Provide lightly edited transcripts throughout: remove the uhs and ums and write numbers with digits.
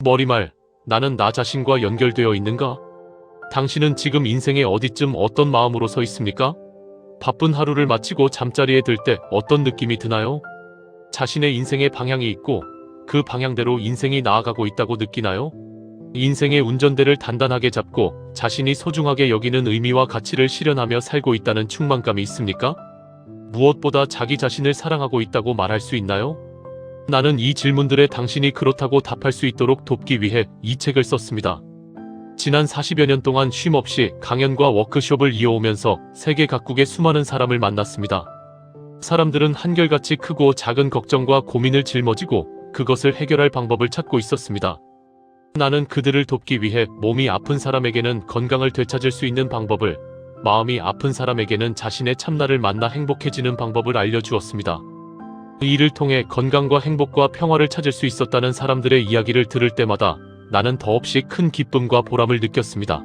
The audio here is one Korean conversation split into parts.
머리말, 나는 나 자신과 연결되어 있는가? 당신은 지금 인생의 어디쯤 어떤 마음으로 서 있습니까? 바쁜 하루를 마치고 잠자리에 들 때 어떤 느낌이 드나요? 자신의 인생의 방향이 있고 그 방향대로 인생이 나아가고 있다고 느끼나요? 인생의 운전대를 단단하게 잡고 자신이 소중하게 여기는 의미와 가치를 실현하며 살고 있다는 충만감이 있습니까? 무엇보다 자기 자신을 사랑하고 있다고 말할 수 있나요? 나는 이 질문들에 당신이 그렇다고 답할 수 있도록 돕기 위해 이 책을 썼습니다. 지난 40여 년 동안 쉼없이 강연과 워크숍을 이어오면서 세계 각국의 수많은 사람을 만났습니다. 사람들은 한결같이 크고 작은 걱정과 고민을 짊어지고 그것을 해결할 방법을 찾고 있었습니다. 나는 그들을 돕기 위해 몸이 아픈 사람에게는 건강을 되찾을 수 있는 방법을, 마음이 아픈 사람에게는 자신의 참나를 만나 행복해지는 방법을 알려주었습니다. 이 일을 통해 건강과 행복과 평화를 찾을 수 있었다는 사람들의 이야기를 들을 때마다 나는 더없이 큰 기쁨과 보람을 느꼈습니다.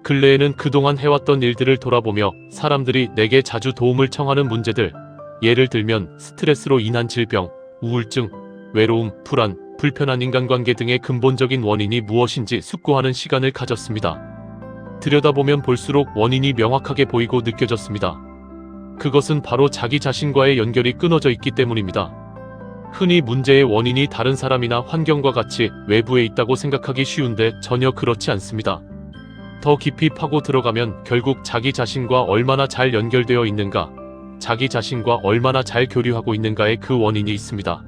근래에는 그동안 해왔던 일들을 돌아보며 사람들이 내게 자주 도움을 청하는 문제들, 예를 들면 스트레스로 인한 질병, 우울증, 외로움, 불안, 불편한 인간관계 등의 근본적인 원인이 무엇인지 숙고하는 시간을 가졌습니다. 들여다보면 볼수록 원인이 명확하게 보이고 느껴졌습니다. 그것은 바로 자기 자신과의 연결이 끊어져 있기 때문입니다. 흔히 문제의 원인이 다른 사람이나 환경과 같이 외부에 있다고 생각하기 쉬운데 전혀 그렇지 않습니다. 더 깊이 파고 들어가면 결국 자기 자신과 얼마나 잘 연결되어 있는가, 자기 자신과 얼마나 잘 교류하고 있는가에 그 원인이 있습니다.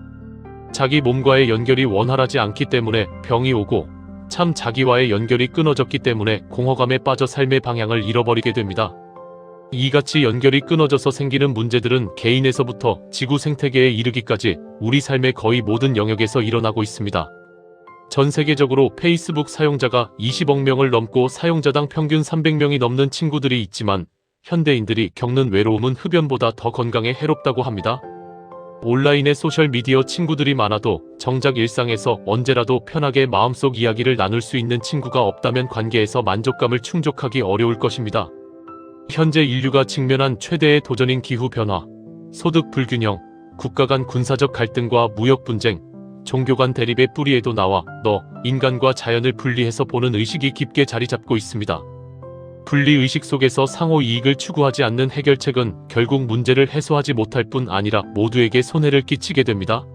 자기 몸과의 연결이 원활하지 않기 때문에 병이 오고, 참 자기와의 연결이 끊어졌기 때문에 공허감에 빠져 삶의 방향을 잃어버리게 됩니다. 이같이 연결이 끊어져서 생기는 문제들은 개인에서부터 지구 생태계에 이르기까지 우리 삶의 거의 모든 영역에서 일어나고 있습니다. 전 세계적으로 페이스북 사용자가 20억 명을 넘고 사용자당 평균 300명이 넘는 친구들이 있지만 현대인들이 겪는 외로움은 흡연보다 더 건강에 해롭다고 합니다. 온라인에 소셜미디어 친구들이 많아도 정작 일상에서 언제라도 편하게 마음속 이야기를 나눌 수 있는 친구가 없다면 관계에서 만족감을 충족하기 어려울 것입니다. 현재 인류가 직면한 최대의 도전인 기후변화, 소득 불균형, 국가 간 군사적 갈등과 무역 분쟁, 종교 간 대립의 뿌리에도 나와 인간과 자연을 분리해서 보는 의식이 깊게 자리 잡고 있습니다. 분리의식 속에서 상호 이익을 추구하지 않는 해결책은 결국 문제를 해소하지 못할 뿐 아니라 모두에게 손해를 끼치게 됩니다.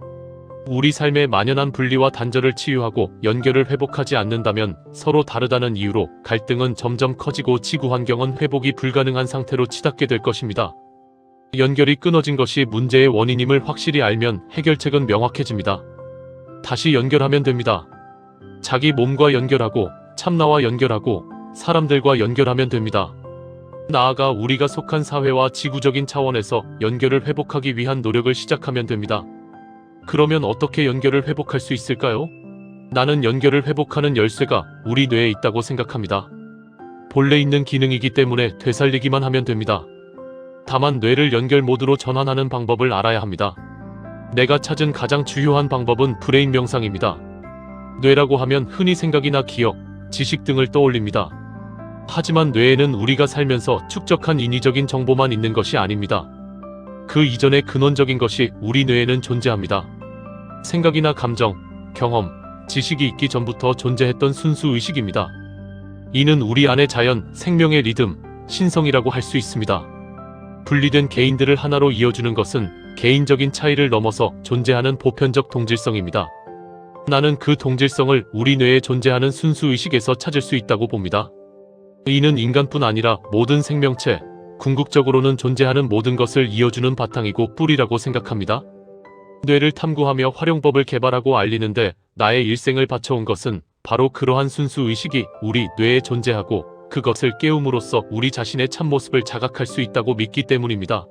우리 삶의 만연한 분리와 단절을 치유하고 연결을 회복하지 않는다면 서로 다르다는 이유로 갈등은 점점 커지고 지구 환경은 회복이 불가능한 상태로 치닫게 될 것입니다. 연결이 끊어진 것이 문제의 원인임을 확실히 알면 해결책은 명확해집니다. 다시 연결하면 됩니다. 자기 몸과 연결하고 참나와 연결하고 사람들과 연결하면 됩니다. 나아가 우리가 속한 사회와 지구적인 차원에서 연결을 회복하기 위한 노력을 시작하면 됩니다. 그러면 어떻게 연결을 회복할 수 있을까요? 나는 연결을 회복하는 열쇠가 우리 뇌에 있다고 생각합니다. 본래 있는 기능이기 때문에 되살리기만 하면 됩니다. 다만 뇌를 연결 모드로 전환하는 방법을 알아야 합니다. 내가 찾은 가장 주요한 방법은 브레인 명상입니다. 뇌라고 하면 흔히 생각이나 기억, 지식 등을 떠올립니다. 하지만 뇌에는 우리가 살면서 축적한 인위적인 정보만 있는 것이 아닙니다. 그 이전의 근원적인 것이 우리 뇌에는 존재합니다. 생각이나 감정, 경험, 지식이 있기 전부터 존재했던 순수 의식입니다. 이는 우리 안의 자연, 생명의 리듬, 신성이라고 할 수 있습니다. 분리된 개인들을 하나로 이어주는 것은 개인적인 차이를 넘어서 존재하는 보편적 동질성입니다. 나는 그 동질성을 우리 뇌에 존재하는 순수 의식에서 찾을 수 있다고 봅니다. 이는 인간뿐 아니라 모든 생명체, 궁극적으로는 존재하는 모든 것을 이어주는 바탕이고 뿌리라고 생각합니다. 뇌를 탐구하며 활용법을 개발하고 알리는데 나의 일생을 바쳐온 것은 바로 그러한 순수 의식이 우리 뇌에 존재하고 그것을 깨움으로써 우리 자신의 참모습을 자각할 수 있다고 믿기 때문입니다.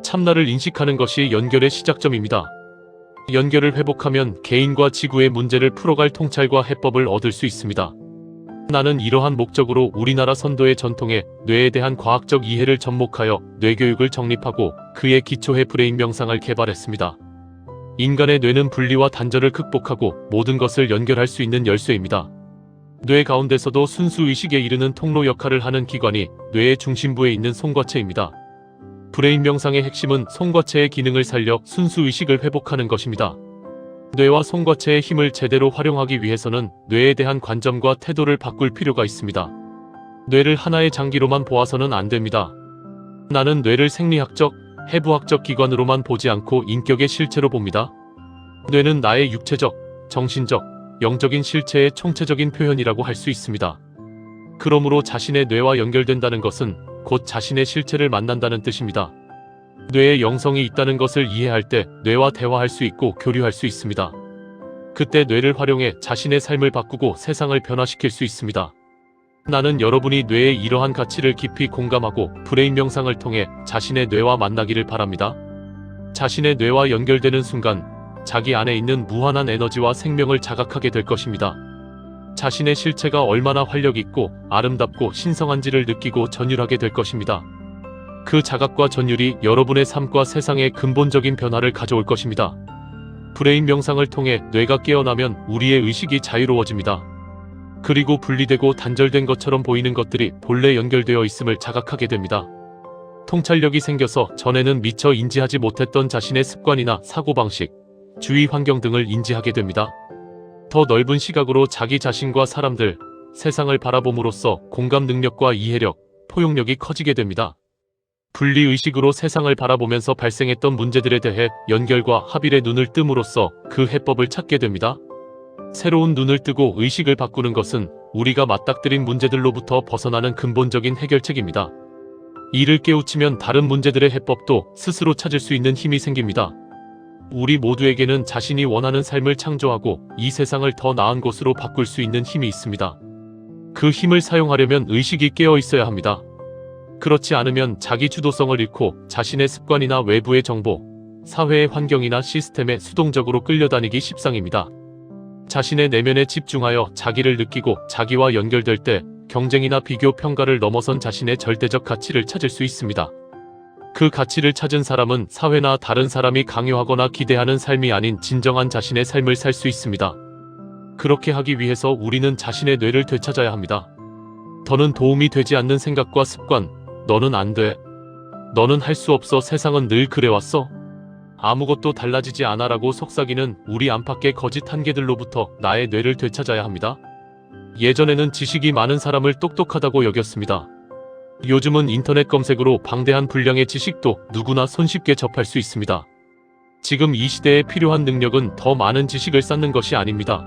참나를 인식하는 것이 연결의 시작점입니다. 연결을 회복하면 개인과 지구의 문제를 풀어갈 통찰과 해법을 얻을 수 있습니다. 나는 이러한 목적으로 우리나라 선도의 전통에 뇌에 대한 과학적 이해를 접목하여 뇌교육을 정립하고 그에 기초해 브레인 명상을 개발했습니다. 인간의 뇌는 분리와 단절을 극복하고 모든 것을 연결할 수 있는 열쇠입니다. 뇌 가운데서도 순수 의식에 이르는 통로 역할을 하는 기관이 뇌의 중심부에 있는 송과체입니다. 브레인 명상의 핵심은 송과체의 기능을 살려 순수 의식을 회복하는 것입니다. 뇌와 송과체의 힘을 제대로 활용하기 위해서는 뇌에 대한 관점과 태도를 바꿀 필요가 있습니다. 뇌를 하나의 장기로만 보아서는 안 됩니다. 나는 뇌를 생리학적, 해부학적 기관으로만 보지 않고 인격의 실체로 봅니다. 뇌는 나의 육체적, 정신적, 영적인 실체의 총체적인 표현이라고 할 수 있습니다. 그러므로 자신의 뇌와 연결된다는 것은 곧 자신의 실체를 만난다는 뜻입니다. 뇌에 영성이 있다는 것을 이해할 때 뇌와 대화할 수 있고 교류할 수 있습니다. 그때 뇌를 활용해 자신의 삶을 바꾸고 세상을 변화시킬 수 있습니다. 나는 여러분이 뇌의 이러한 가치를 깊이 공감하고 브레인 명상을 통해 자신의 뇌와 만나기를 바랍니다. 자신의 뇌와 연결되는 순간 자기 안에 있는 무한한 에너지와 생명을 자각하게 될 것입니다. 자신의 실체가 얼마나 활력 있고 아름답고 신성한지를 느끼고 전율하게 될 것입니다. 그 자각과 전율이 여러분의 삶과 세상에 근본적인 변화를 가져올 것입니다. 브레인 명상을 통해 뇌가 깨어나면 우리의 의식이 자유로워집니다. 그리고 분리되고 단절된 것처럼 보이는 것들이 본래 연결되어 있음을 자각하게 됩니다. 통찰력이 생겨서 전에는 미처 인지하지 못했던 자신의 습관이나 사고방식, 주위 환경 등을 인지하게 됩니다. 더 넓은 시각으로 자기 자신과 사람들, 세상을 바라봄으로써 공감 능력과 이해력, 포용력이 커지게 됩니다. 분리의식으로 세상을 바라보면서 발생했던 문제들에 대해 연결과 합일의 눈을 뜸으로써 그 해법을 찾게 됩니다. 새로운 눈을 뜨고 의식을 바꾸는 것은 우리가 맞닥뜨린 문제들로부터 벗어나는 근본적인 해결책입니다. 이를 깨우치면 다른 문제들의 해법도 스스로 찾을 수 있는 힘이 생깁니다. 우리 모두에게는 자신이 원하는 삶을 창조하고 이 세상을 더 나은 곳으로 바꿀 수 있는 힘이 있습니다. 그 힘을 사용하려면 의식이 깨어 있어야 합니다. 그렇지 않으면 자기 주도성을 잃고 자신의 습관이나 외부의 정보, 사회의 환경이나 시스템에 수동적으로 끌려다니기 십상입니다. 자신의 내면에 집중하여 자기를 느끼고 자기와 연결될 때 경쟁이나 비교 평가를 넘어선 자신의 절대적 가치를 찾을 수 있습니다. 그 가치를 찾은 사람은 사회나 다른 사람이 강요하거나 기대하는 삶이 아닌 진정한 자신의 삶을 살 수 있습니다. 그렇게 하기 위해서 우리는 자신의 뇌를 되찾아야 합니다. 더는 도움이 되지 않는 생각과 습관, 너는 안 돼. 너는 할 수 없어. 세상은 늘 그래왔어. 아무것도 달라지지 않아 라고 속삭이는 우리 안팎의 거짓 한계들로부터 나의 뇌를 되찾아야 합니다. 예전에는 지식이 많은 사람을 똑똑하다고 여겼습니다. 요즘은 인터넷 검색으로 방대한 분량의 지식도 누구나 손쉽게 접할 수 있습니다. 지금 이 시대에 필요한 능력은 더 많은 지식을 쌓는 것이 아닙니다.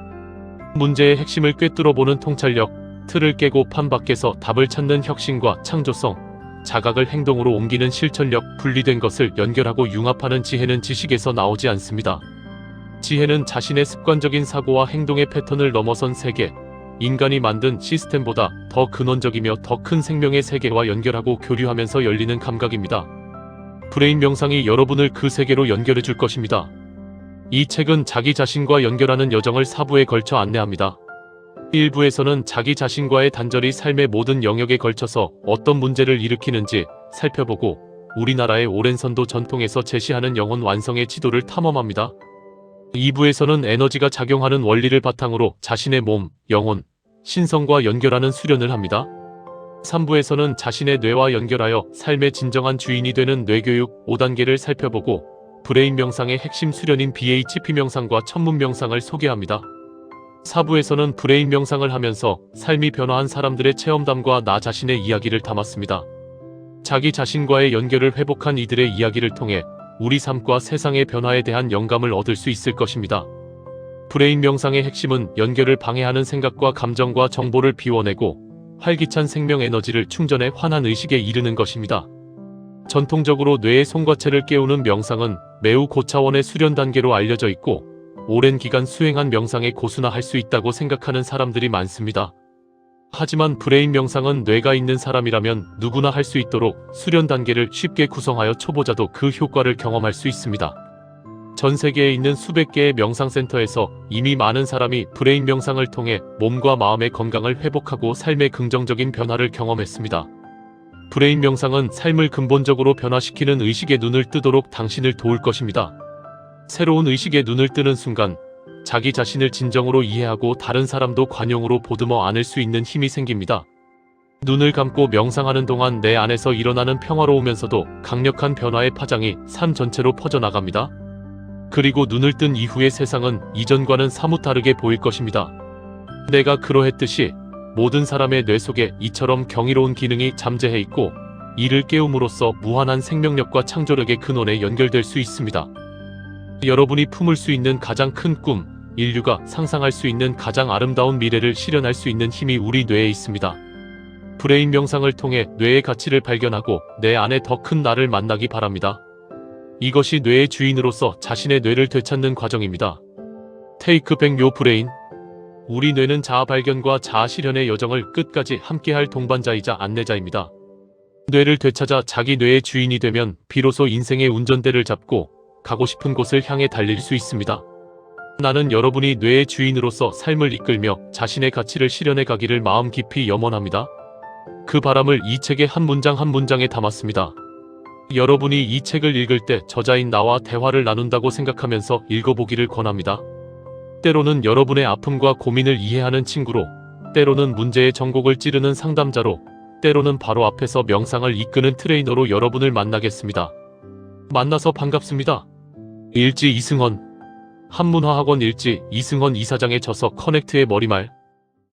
문제의 핵심을 꿰뚫어보는 통찰력, 틀을 깨고 판 밖에서 답을 찾는 혁신과 창조성, 자각을 행동으로 옮기는 실천력, 분리된 것을 연결하고 융합하는 지혜는 지식에서 나오지 않습니다. 지혜는 자신의 습관적인 사고와 행동의 패턴을 넘어선 세계, 인간이 만든 시스템보다 더 근원적이며 더 큰 생명의 세계와 연결하고 교류하면서 열리는 감각입니다. 브레인 명상이 여러분을 그 세계로 연결해 줄 것입니다. 이 책은 자기 자신과 연결하는 여정을 4부에 걸쳐 안내합니다. 1부에서는 자기 자신과의 단절이 삶의 모든 영역에 걸쳐서 어떤 문제를 일으키는지 살펴보고 우리나라의 오랜 선도 전통에서 제시하는 영혼 완성의 지도를 탐험합니다. 2부에서는 에너지가 작용하는 원리를 바탕으로 자신의 몸, 영혼, 신성과 연결하는 수련을 합니다. 3부에서는 자신의 뇌와 연결하여 삶의 진정한 주인이 되는 뇌교육 5단계를 살펴보고 브레인 명상의 핵심 수련인 BHP 명상과 천문 명상을 소개합니다. 4부에서는 브레인 명상을 하면서 삶이 변화한 사람들의 체험담과 나 자신의 이야기를 담았습니다. 자기 자신과의 연결을 회복한 이들의 이야기를 통해 우리 삶과 세상의 변화에 대한 영감을 얻을 수 있을 것입니다. 브레인 명상의 핵심은 연결을 방해하는 생각과 감정과 정보를 비워내고 활기찬 생명 에너지를 충전해 환한 의식에 이르는 것입니다. 전통적으로 뇌의 송과체를 깨우는 명상은 매우 고차원의 수련 단계로 알려져 있고 오랜 기간 수행한 명상에 고수나 할 수 있다고 생각하는 사람들이 많습니다. 하지만 브레인 명상은 뇌가 있는 사람이라면 누구나 할 수 있도록 수련 단계를 쉽게 구성하여 초보자도 그 효과를 경험할 수 있습니다. 전 세계에 있는 수백 개의 명상센터에서 이미 많은 사람이 브레인 명상을 통해 몸과 마음의 건강을 회복하고 삶의 긍정적인 변화를 경험했습니다. 브레인 명상은 삶을 근본적으로 변화시키는 의식의 눈을 뜨도록 당신을 도울 것입니다. 새로운 의식의 눈을 뜨는 순간 자기 자신을 진정으로 이해하고 다른 사람도 관용으로 보듬어 안을 수 있는 힘이 생깁니다. 눈을 감고 명상하는 동안 내 안에서 일어나는 평화로우면서도 강력한 변화의 파장이 삶 전체로 퍼져나갑니다. 그리고 눈을 뜬 이후의 세상은 이전과는 사뭇 다르게 보일 것입니다. 내가 그러했듯이 모든 사람의 뇌 속에 이처럼 경이로운 기능이 잠재해 있고 이를 깨움으로써 무한한 생명력과 창조력의 근원에 연결될 수 있습니다. 여러분이 품을 수 있는 가장 큰 꿈, 인류가 상상할 수 있는 가장 아름다운 미래를 실현할 수 있는 힘이 우리 뇌에 있습니다. 브레인 명상을 통해 뇌의 가치를 발견하고 내 안에 더 큰 나를 만나기 바랍니다. 이것이 뇌의 주인으로서 자신의 뇌를 되찾는 과정입니다. Take back your brain. 우리 뇌는 자아 발견과 자아 실현의 여정을 끝까지 함께할 동반자이자 안내자입니다. 뇌를 되찾아 자기 뇌의 주인이 되면 비로소 인생의 운전대를 잡고 가고 싶은 곳을 향해 달릴 수 있습니다. 나는 여러분이 뇌의 주인으로서 삶을 이끌며 자신의 가치를 실현해 가기를 마음 깊이 염원합니다. 그 바람을 이 책의 한 문장 한 문장에 담았습니다. 여러분이 이 책을 읽을 때 저자인 나와 대화를 나눈다고 생각하면서 읽어보기를 권합니다. 때로는 여러분의 아픔과 고민을 이해하는 친구로, 때로는 문제의 전곡을 찌르는 상담자로, 때로는 바로 앞에서 명상을 이끄는 트레이너로 여러분을 만나겠습니다. 만나서 반갑습니다. 일지 이승헌. 한문화학원 일지 이승헌 이사장의 저서 커넥트의 머리말.